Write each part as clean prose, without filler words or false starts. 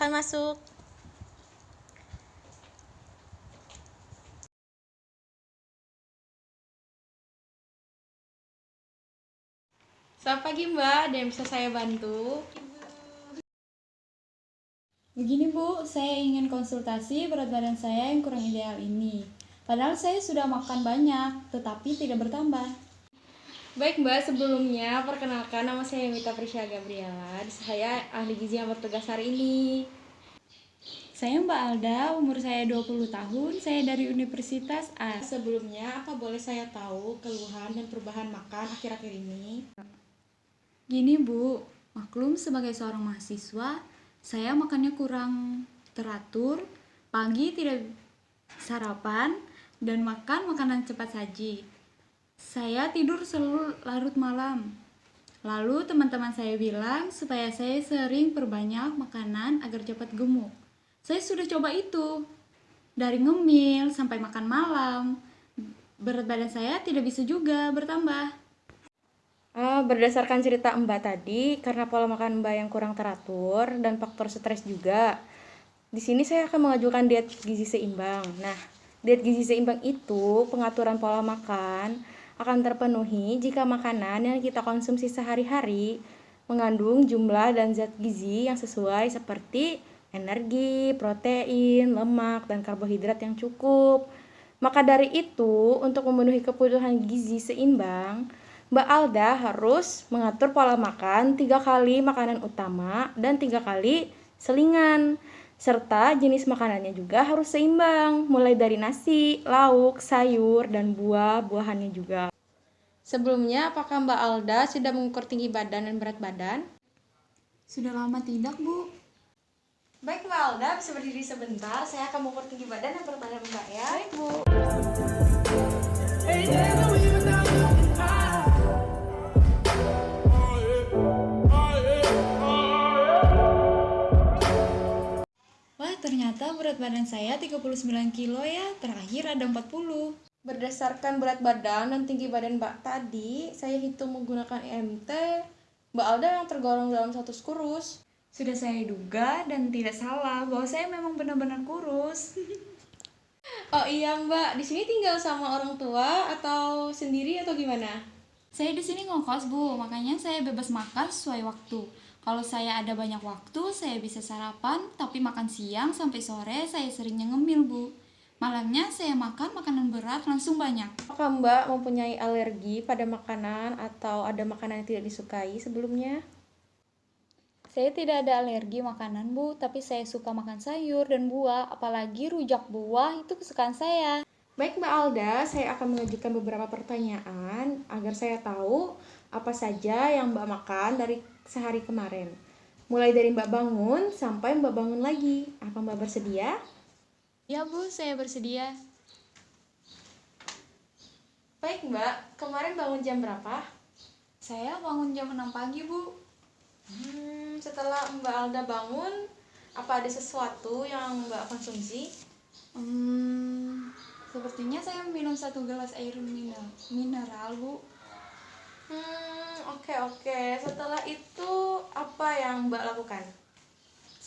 silakan masuk. Selamat pagi Mbak, ada yang bisa saya bantu? Begini Bu, saya ingin konsultasi berat badan saya yang kurang ideal ini. Padahal saya sudah makan banyak, tetapi tidak bertambah. Baik Mbak, sebelumnya perkenalkan nama saya Mita Prisya Gabriela. Saya ahli gizi yang bertugas hari ini. Saya Mbak Alda, umur saya 20 tahun, saya dari Universitas A. Sebelumnya, apa boleh saya tahu keluhan dan perubahan makan akhir-akhir ini? Gini Bu, maklum sebagai seorang mahasiswa, saya makannya kurang teratur, pagi tidak sarapan, dan makan makanan cepat saji. Saya tidur selalu larut malam. Lalu teman-teman saya bilang supaya saya sering perbanyak makanan agar cepat gemuk. Saya sudah coba itu. Dari ngemil sampai makan malam, berat badan saya tidak bisa juga bertambah. Berdasarkan cerita Mbak tadi, karena pola makan Mbak yang kurang teratur dan faktor stres juga, di sini saya akan mengajukan diet gizi seimbang. Nah, diet gizi seimbang itu pengaturan pola makan akan terpenuhi jika makanan yang kita konsumsi sehari-hari mengandung jumlah dan zat gizi yang sesuai seperti energi, protein, lemak, dan karbohidrat yang cukup. Maka dari itu, untuk memenuhi kebutuhan gizi seimbang, Mbak Alda harus mengatur pola makan 3 kali makanan utama dan 3 kali selingan. Serta jenis makanannya juga harus seimbang, mulai dari nasi, lauk, sayur, dan buah-buahannya juga. Sebelumnya, apakah Mbak Alda sudah mengukur tinggi badan dan berat badan? Sudah lama tidak, Bu. Baik Mbak Alda, bisa berdiri sebentar. Saya akan mengukur tinggi badan dan berat badan Mbak ya. Baik, Bu. Wah, ternyata berat badan saya 39 kilo ya. Terakhir ada 40. Berdasarkan berat badan dan tinggi badan Mbak tadi, saya hitung menggunakan IMT. Mbak Alda yang tergolong dalam status kurus. Sudah saya duga dan tidak salah bahwa saya memang benar-benar kurus. Oh iya Mbak, di sini tinggal sama orang tua atau sendiri atau gimana? Saya di sini ngekos, Bu, makanya saya bebas makan sesuai waktu. Kalau saya ada banyak waktu, saya bisa sarapan, tapi makan siang sampai sore saya seringnya ngemil, Bu. Malamnya saya makan makanan berat langsung banyak. Apakah Mbak mempunyai alergi pada makanan atau ada makanan yang tidak disukai sebelumnya? Saya tidak ada alergi makanan, Bu, tapi saya suka makan sayur dan buah, apalagi rujak buah itu kesukaan saya. Baik Mbak Alda, saya akan mengajukan beberapa pertanyaan agar saya tahu apa saja yang Mbak makan dari sehari kemarin. Mulai dari Mbak bangun sampai Mbak bangun lagi. Apa Mbak bersedia? Ya, Bu, saya bersedia. Baik Mbak, kemarin bangun jam berapa? Saya bangun jam 6 pagi, Bu. Setelah Mbak Alda bangun, apa ada sesuatu yang Mbak konsumsi? Sepertinya saya minum 1 gelas air mineral, Bu. Oke. Setelah itu apa yang Mbak lakukan?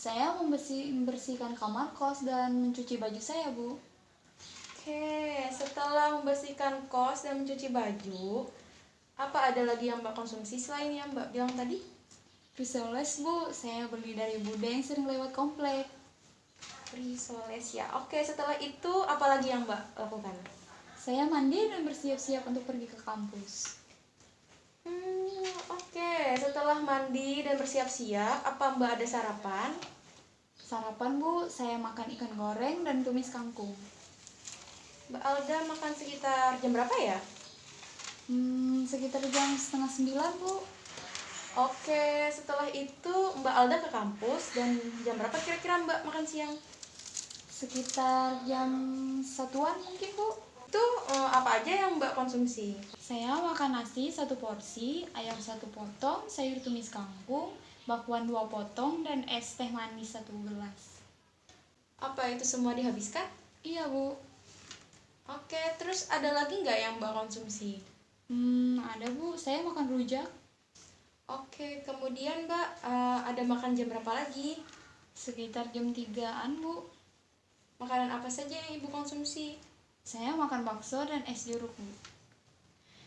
Saya membersihkan kamar kos dan mencuci baju saya, Bu. Oke, setelah membersihkan kos dan mencuci baju, apa ada lagi yang Mbak konsumsi selain yang Mbak bilang tadi? Risoles, Bu. Saya beli dari Bude yang sering lewat komplek. Risoles ya. Oke, setelah itu apa lagi yang Mbak lakukan? Saya mandi dan bersiap-siap untuk pergi ke kampus. Oke, setelah mandi dan bersiap-siap, apa Mbak ada sarapan? Sarapan, Bu. Saya makan ikan goreng dan tumis kangkung. Mbak Alda makan sekitar jam berapa ya? Sekitar jam setengah 9, Bu. Oke, setelah itu Mbak Alda ke kampus dan jam berapa kira-kira Mbak makan siang? Sekitar jam 1-an mungkin, Bu. Itu apa aja yang Mbak konsumsi? Saya makan nasi 1 porsi, ayam 1 potong, sayur tumis kangkung, bakwan 2 potong, dan es teh manis 1 gelas. Apa itu semua dihabiskan? Iya, Bu. Oke, terus ada lagi nggak yang Mbak konsumsi? Ada, Bu. Saya makan rujak. Oke, kemudian Mbak ada makan jam berapa lagi? Sekitar jam 3-an, Bu. Makanan apa saja yang Ibu konsumsi? Saya makan bakso dan es jeruk, Bu.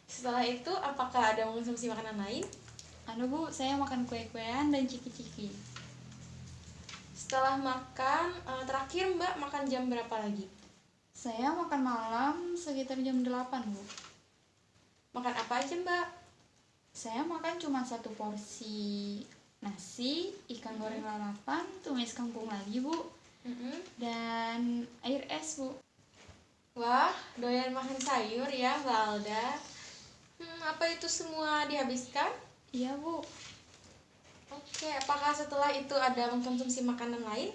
Setelah itu, apakah ada mengonsumsi makanan lain? Anu, Bu, saya makan kue-kuean dan ciki-ciki. Setelah makan, terakhir Mbak makan jam berapa lagi? Saya makan malam sekitar jam 8, Bu. Makan apa aja Mbak? Saya makan cuma 1 porsi nasi, ikan goreng lalapan, tumis kangkung lagi, Bu. Dan air es, Bu. Wah, doyan makan sayur ya Mbak Alda. Apa itu semua dihabiskan? Iya, Bu. Oke, apakah setelah itu ada mengkonsumsi makanan lain?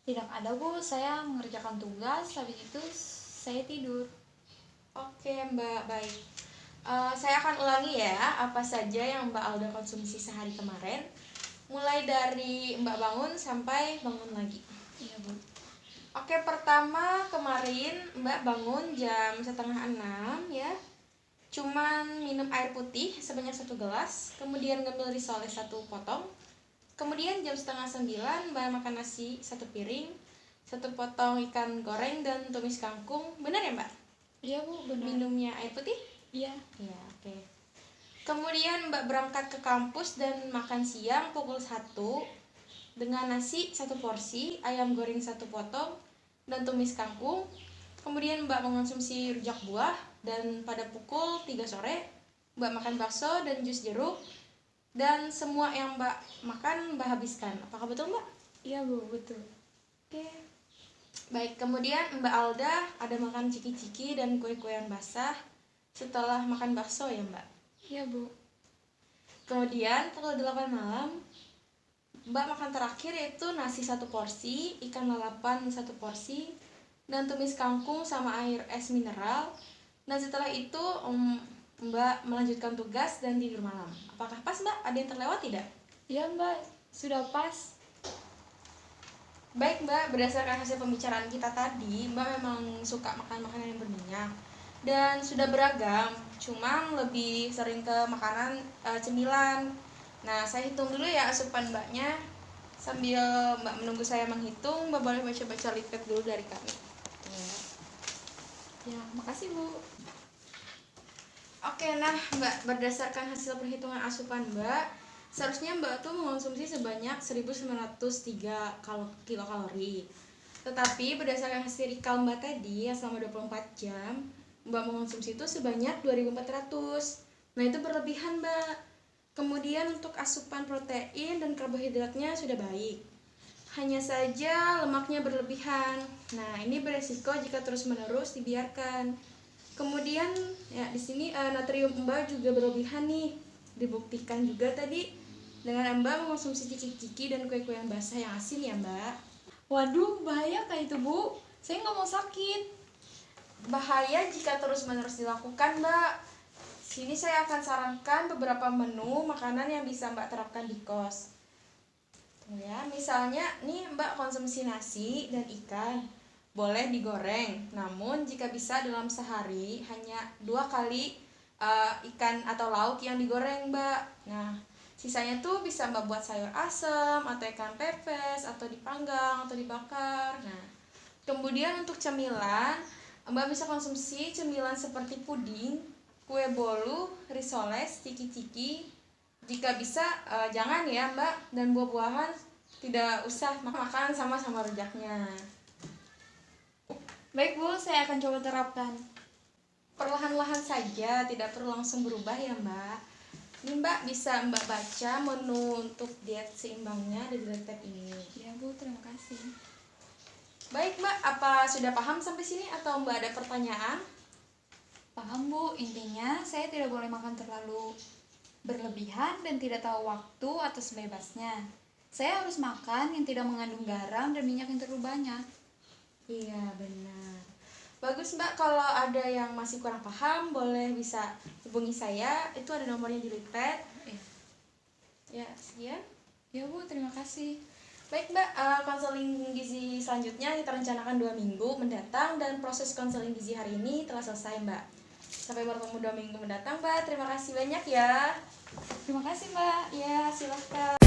Tidak ada, Bu. Saya mengerjakan tugas, habis itu saya tidur. Oke Mbak, baik. Saya akan ulangi ya, apa saja yang Mbak Alda konsumsi sehari kemarin. Mulai dari Mbak bangun sampai bangun lagi. Iya, Bu. Oke, pertama kemarin Mbak bangun jam 5:30 ya. Cuman minum air putih sebanyak 1 gelas, kemudian ngemil risoles 1 potong. Kemudian jam 8:30 Mbak makan nasi 1 piring, 1 potong ikan goreng dan tumis kangkung. Benar ya Mbak? Iya, Bu, benar. Minumnya air putih? Iya. Ya, oke. Kemudian Mbak berangkat ke kampus dan makan siang pukul 1 dengan nasi 1 porsi, ayam goreng 1 potong, dan tumis kangkung. Kemudian Mbak mengonsumsi rujak buah, dan pada pukul 3 sore Mbak makan bakso dan jus jeruk, dan semua yang Mbak makan Mbak habiskan. Apakah betul Mbak? Iya, Bu, betul. Oke. Baik, kemudian Mbak Alda ada makan ciki-ciki dan kue-kuean basah setelah makan bakso ya Mbak? Iya, Bu. Kemudian pukul 8 malam Mbak makan terakhir yaitu nasi 1 porsi, ikan lalapan 1 porsi, dan tumis kangkung sama air es mineral. Dan setelah itu Mbak melanjutkan tugas dan tidur malam. Apakah pas Mbak? Ada yang terlewat tidak? Iya, Mbak. Sudah pas. Baik Mbak, berdasarkan hasil pembicaraan kita tadi, Mbak memang suka makan makanan yang berminyak dan sudah beragam, cuma lebih sering ke makanan cemilan. Nah, saya hitung dulu ya asupan Mbaknya. Sambil Mbak menunggu saya menghitung, Mbak boleh baca-baca leaflet dulu dari kami. Ya, makasih, Bu. Oke, nah Mbak, berdasarkan hasil perhitungan asupan Mbak, seharusnya Mbak tuh mengonsumsi sebanyak 1903 kilokalori. Tetapi berdasarkan hasil recall Mbak tadi yang selama 24 jam, Mbak mengonsumsi itu sebanyak 2400. Nah, itu berlebihan Mbak. Kemudian untuk asupan protein dan karbohidratnya sudah baik. Hanya saja lemaknya berlebihan. Nah, ini beresiko jika terus-menerus dibiarkan. Kemudian ya di sini natrium Mbak juga berlebihan nih. Dibuktikan juga tadi dengan Mbak mengonsumsi ciki-ciki dan kue-kue yang basah yang asin ya Mbak. Waduh, bahaya kayak itu, Bu. Saya nggak mau sakit. Bahaya jika terus-menerus dilakukan Mbak. Sini saya akan sarankan beberapa menu makanan yang bisa Mbak terapkan di kos. Ya, misalnya nih Mbak konsumsi nasi dan ikan. Boleh digoreng, namun jika bisa dalam sehari hanya 2 kali ikan atau lauk yang digoreng Mbak. Nah, sisanya tuh bisa Mbak buat sayur asem atau ikan pepes atau dipanggang atau dibakar. Nah, kemudian untuk cemilan, Mbak bisa konsumsi cemilan seperti puding, kue bolu, risoles, ciki-ciki. Jika bisa jangan ya Mbak, dan buah-buahan tidak usah makan sama rujaknya. Baik, Bu, saya akan coba terapkan. Perlahan-lahan saja, tidak perlu langsung berubah ya Mbak. Ini Mbak bisa Mbak baca menu untuk diet seimbangnya di tab ini. Ya, Bu, terima kasih. Baik Mbak, apa sudah paham sampai sini atau Mbak ada pertanyaan? Paham, Bu. Intinya saya tidak boleh makan terlalu berlebihan dan tidak tahu waktu atau sebebasnya. Saya harus makan yang tidak mengandung garam dan minyak yang terlalu banyak. Iya, benar. Bagus Mbak, kalau ada yang masih kurang paham boleh bisa hubungi saya. Itu ada nomornya di leaflet. Ya, sekian. Ya, Bu, terima kasih. Baik Mbak, konseling gizi selanjutnya kita rencanakan 2 minggu mendatang dan proses konseling gizi hari ini telah selesai Mbak. Sampai bertemu 2 minggu mendatang Mbak. Terima kasih banyak ya. Terima kasih, Mbak. Ya, silahkan.